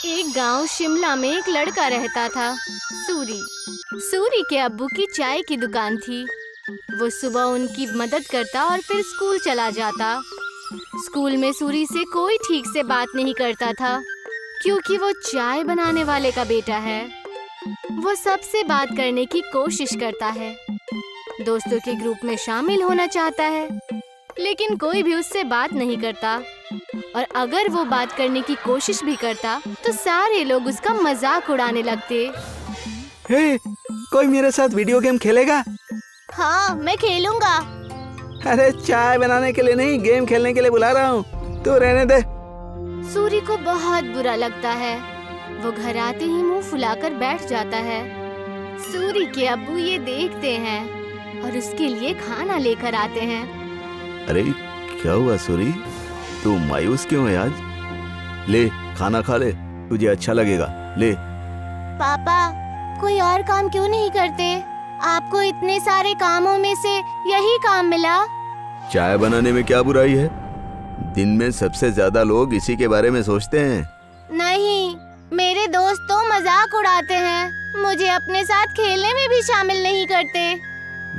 एक गांव शिमला में एक लड़का रहता था, सूरी। सूरी के अब्बू की चाय की दुकान थी। वो सुबह उनकी मदद करता और फिर स्कूल चला जाता। स्कूल में सूरी से कोई ठीक से बात नहीं करता था, क्योंकि वो चाय बनाने वाले का बेटा है। वो सबसे बात करने की कोशिश करता है, दोस्तों के ग्रुप में शामिल होना चाहता है, लेकिन कोई भी उससे बात नहीं करता। और अगर वो बात करने की कोशिश भी करता तो सारे लोग उसका मजाक उड़ाने लगते। हे, कोई मेरे साथ वीडियो गेम खेलेगा? हाँ, मैं खेलूंगा। अरे चाय बनाने के लिए नहीं, गेम खेलने के लिए बुला रहा हूँ, तू रहने दे। सूरी को बहुत बुरा लगता है। वो घर आते ही मुंह फुलाकर बैठ जाता है। सूरी के अब्बू ये देखते हैं और उसके लिए खाना लेकर आते हैं। अरे क्या हुआ सूरी, तू मायूस क्यों है आज? ले खाना खा ले, तुझे अच्छा लगेगा, ले। पापा, कोई और काम क्यों नहीं करते? आपको इतने सारे कामों में से यही काम मिला। चाय बनाने में क्या बुराई है? दिन में सबसे ज्यादा लोग इसी के बारे में सोचते हैं। नहीं, मेरे दोस्त तो मजाक उड़ाते हैं, मुझे अपने साथ खेलने में भी शामिल नहीं करते।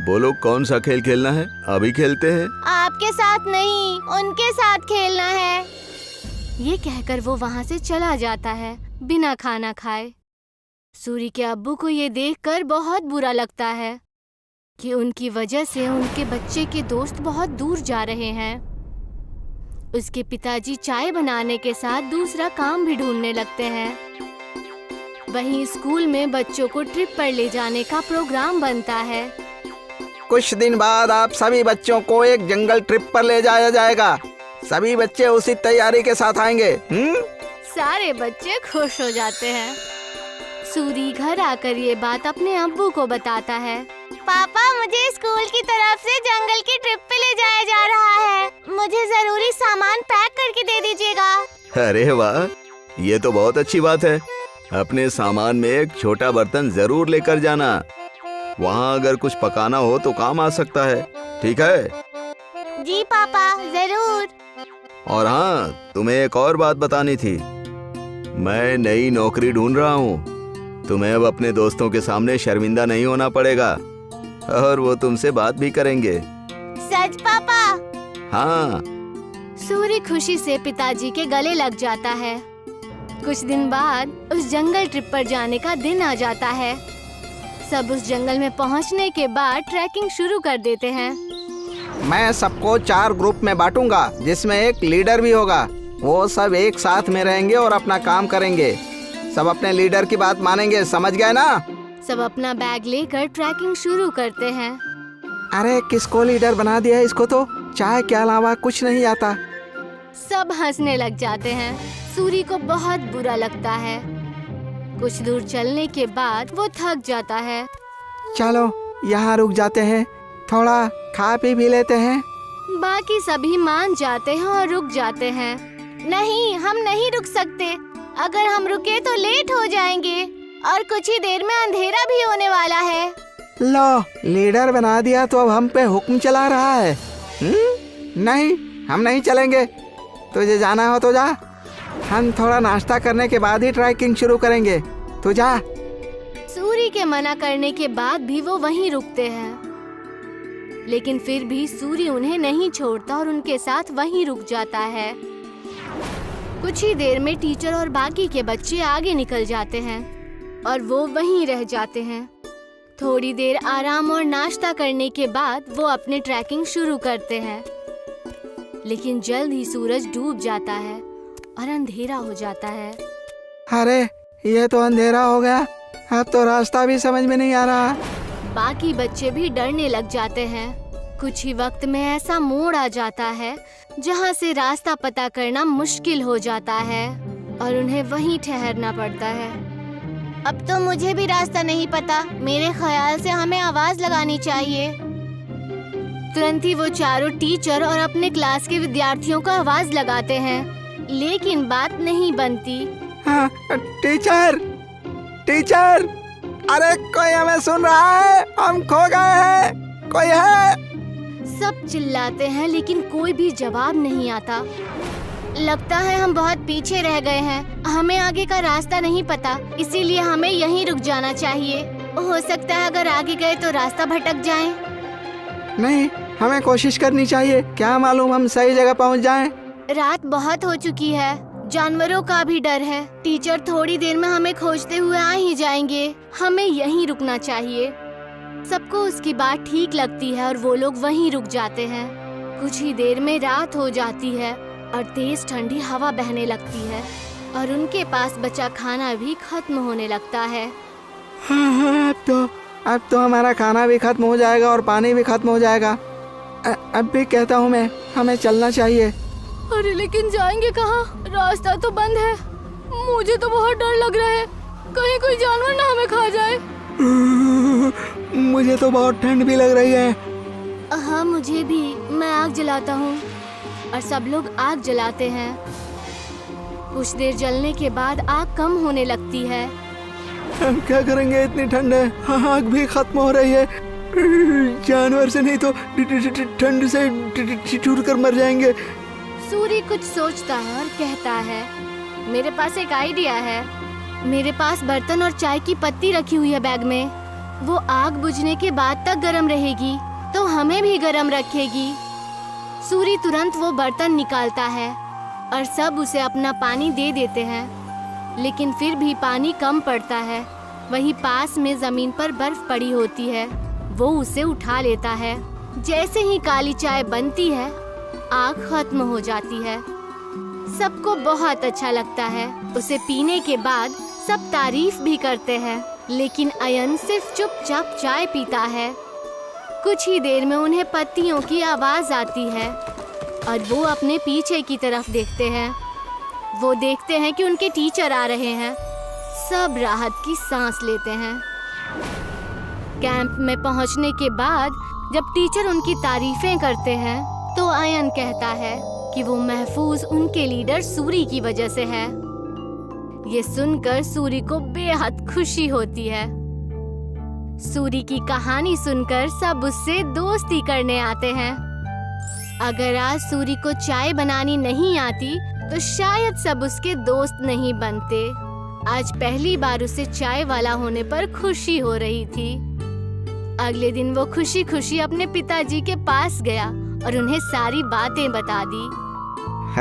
बोलो कौन सा खेल खेलना है, अभी खेलते हैं। आपके साथ नहीं, उनके साथ खेलना है। ये कहकर वो वहाँ से चला जाता है बिना खाना खाए। सूरी के अब्बू को ये देखकर बहुत बुरा लगता है कि उनकी वजह से उनके बच्चे के दोस्त बहुत दूर जा रहे हैं। उसके पिताजी चाय बनाने के साथ दूसरा काम भी ढूंढने लगते हैं। वहीं स्कूल में बच्चों को ट्रिप पर ले जाने का प्रोग्राम बनता है। कुछ दिन बाद आप सभी बच्चों को एक जंगल ट्रिप पर ले जाया जाएगा। सभी बच्चे उसी तैयारी के साथ आएंगे। सारे बच्चे खुश हो जाते हैं। सूरी घर आकर ये बात अपने अब्बू को बताता है। पापा, मुझे स्कूल की तरफ से जंगल की ट्रिप पे ले जाया जा रहा है। मुझे जरूरी सामान पैक करके दे दीजिएगा। अरे वाह, ये तो बहुत अच्छी बात है। अपने सामान में एक छोटा बर्तन जरूर लेकर जाना, वहाँ अगर कुछ पकाना हो तो काम आ सकता है, ठीक है? जी पापा, जरूर। और हाँ, तुम्हें एक और बात बतानी थी। मैं नई नौकरी ढूंढ रहा हूँ। तुम्हें अब अपने दोस्तों के सामने शर्मिंदा नहीं होना पड़ेगा और वो तुमसे बात भी करेंगे। सच पापा? हाँ। सूरी खुशी से पिताजी के गले लग जाता है। कुछ दिन बाद उस जंगल ट्रिप पर जाने का दिन आ जाता है। सब उस जंगल में पहुंचने के बाद ट्रैकिंग शुरू कर देते हैं। मैं सबको 4 ग्रुप में बांटूंगा, जिसमें एक लीडर भी होगा। वो सब एक साथ में रहेंगे और अपना काम करेंगे। सब अपने लीडर की बात मानेंगे, समझ गए ना? सब अपना बैग लेकर ट्रैकिंग शुरू करते हैं। अरे किसको लीडर बना दिया? इसको तो चाय के अलावा कुछ नहीं आता। सब हंसने लग जाते हैं। सूरी को बहुत बुरा लगता है। कुछ दूर चलने के बाद वो थक जाता है। चलो यहाँ रुक जाते हैं, थोड़ा खा पी भी लेते हैं। बाकी सभी मान जाते हैं और रुक जाते हैं। नहीं, हम नहीं रुक सकते। अगर हम रुके तो लेट हो जाएंगे और कुछ ही देर में अंधेरा भी होने वाला है। लो, लीडर बना दिया तो अब हम पे हुक्म चला रहा है। नहीं, हम नहीं चलेंगे। तुझे जाना हो तो जा, हम थोड़ा नाश्ता करने के बाद ही ट्रैकिंग शुरू करेंगे। तू जा। सूरी के मना करने के बाद भी वो वहीं रुकते हैं, लेकिन फिर भी सूरी उन्हें नहीं छोड़ता और उनके साथ वहीं रुक जाता है। कुछ ही देर में टीचर और बाकी के बच्चे आगे निकल जाते हैं और वो वहीं रह जाते हैं। थोड़ी देर आराम और नाश्ता करने के बाद वो अपनी ट्रैकिंग शुरू करते हैं, लेकिन जल्द ही सूरज डूब जाता है और अंधेरा हो जाता है। अरे ये तो अंधेरा हो गया, अब तो रास्ता भी समझ में नहीं आ रहा। बाकी बच्चे भी डरने लग जाते हैं। कुछ ही वक्त में ऐसा मोड़ आ जाता है जहाँ से रास्ता पता करना मुश्किल हो जाता है और उन्हें वहीं ठहरना पड़ता है। अब तो मुझे भी रास्ता नहीं पता। मेरे ख्याल से हमें आवाज लगानी चाहिए। तुरंत ही वो चारों टीचर और अपने क्लास के विद्यार्थियों को आवाज लगाते हैं, लेकिन बात नहीं बनती। हाँ, टीचर, टीचर, अरे कोई हमें सुन रहा है? हम खो गए हैं, कोई है? सब चिल्लाते हैं लेकिन कोई भी जवाब नहीं आता। लगता है हम बहुत पीछे रह गए हैं। हमें आगे का रास्ता नहीं पता, इसीलिए हमें यहीं रुक जाना चाहिए। हो सकता है अगर आगे गए तो रास्ता भटक जाएं। नहीं, हमें कोशिश करनी चाहिए, क्या मालूम हम सही जगह पहुंच जाएं। रात बहुत हो चुकी है, जानवरों का भी डर है। टीचर थोड़ी देर में हमें खोजते हुए आ ही जाएंगे। हमें यहीं रुकना चाहिए। सबको उसकी बात ठीक लगती है और वो लोग वहीं रुक जाते हैं। कुछ ही देर में रात हो जाती है और तेज ठंडी हवा बहने लगती है और उनके पास बचा खाना भी खत्म होने लगता है। हाँ, अब तो हमारा खाना भी खत्म हो जाएगा और पानी भी खत्म हो जाएगा। अब भी कहता हूँ मैं, हमें चलना चाहिए। अरे लेकिन जाएंगे कहाँ? रास्ता तो बंद है। मुझे तो बहुत डर लग रहा है, कहीं कोई जानवर ना हमें खा जाए। मुझे तो बहुत ठंड भी लग रही है। हाँ मुझे भी। मैं आग जलाता हूँ और सब लोग आग जलाते हैं। कुछ देर जलने के बाद आग कम होने लगती है। हम क्या करेंगे, इतनी ठंड है, आग भी खत्म हो रही है। जानवर से नहीं तो ठंड से छूट कर मर जाएंगे। सूरी कुछ सोचता है और कहता है, मेरे पास एक आइडिया है। मेरे पास बर्तन और चाय की पत्ती रखी हुई है बैग में। वो आग बुझने के बाद तक गर्म रहेगी तो हमें भी गर्म रखेगी। सूरी तुरंत वो बर्तन निकालता है और सब उसे अपना पानी दे देते हैं, लेकिन फिर भी पानी कम पड़ता है। वहीं पास में जमीन पर बर्फ पड़ी होती है। वो उसे उठा लेता है। जैसे ही काली चाय बनती है, आग खत्म हो जाती है। सबको बहुत अच्छा लगता है। उसे पीने के बाद सब तारीफ भी करते हैं, लेकिन अयन सिर्फ चुपचाप चाय पीता है। कुछ ही देर में उन्हें पत्तियों की आवाज आती है और वो अपने पीछे की तरफ देखते हैं। वो देखते हैं कि उनके टीचर आ रहे हैं। सब राहत की सांस लेते हैं। कैंप में पहुंचने के बाद जब टीचर उनकी तारीफें करते हैं तो अयन कहता है कि वो महफूज उनके लीडर सूरी की वजह से है। ये सुनकर सूरी को बेहद खुशी होती है। सूरी की कहानी सुनकर सब उससे दोस्ती करने आते हैं। अगर आज सूरी को चाय बनानी नहीं आती तो शायद सब उसके दोस्त नहीं बनते। आज पहली बार उसे चाय वाला होने पर खुशी हो रही थी। अगले दिन वो खुशी खुशी अपने पिताजी के पास गया और उन्हें सारी बातें बता दी।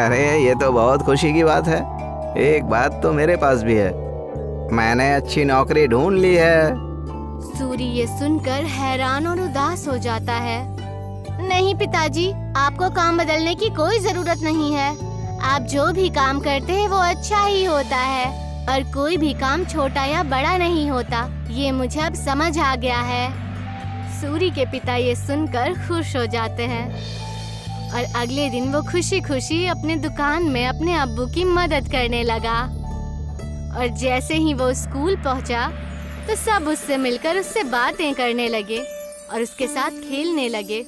अरे ये तो बहुत खुशी की बात है। एक बात तो मेरे पास भी है, मैंने अच्छी नौकरी ढूंढ ली है। सूरी ये सुनकर हैरान और उदास हो जाता है। नहीं पिताजी, आपको काम बदलने की कोई जरूरत नहीं है। आप जो भी काम करते हैं वो अच्छा ही होता है और कोई भी काम छोटा या बड़ा नहीं होता। ये मुझे अब समझ आ गया है। सूरी के पिता ये सुनकर खुश हो जाते हैं और अगले दिन वो खुशी खुशी अपने दुकान में अपने अब्बू की मदद करने लगा। और जैसे ही वो स्कूल पहुंचा तो सब उससे मिलकर उससे बातें करने लगे और उसके साथ खेलने लगे।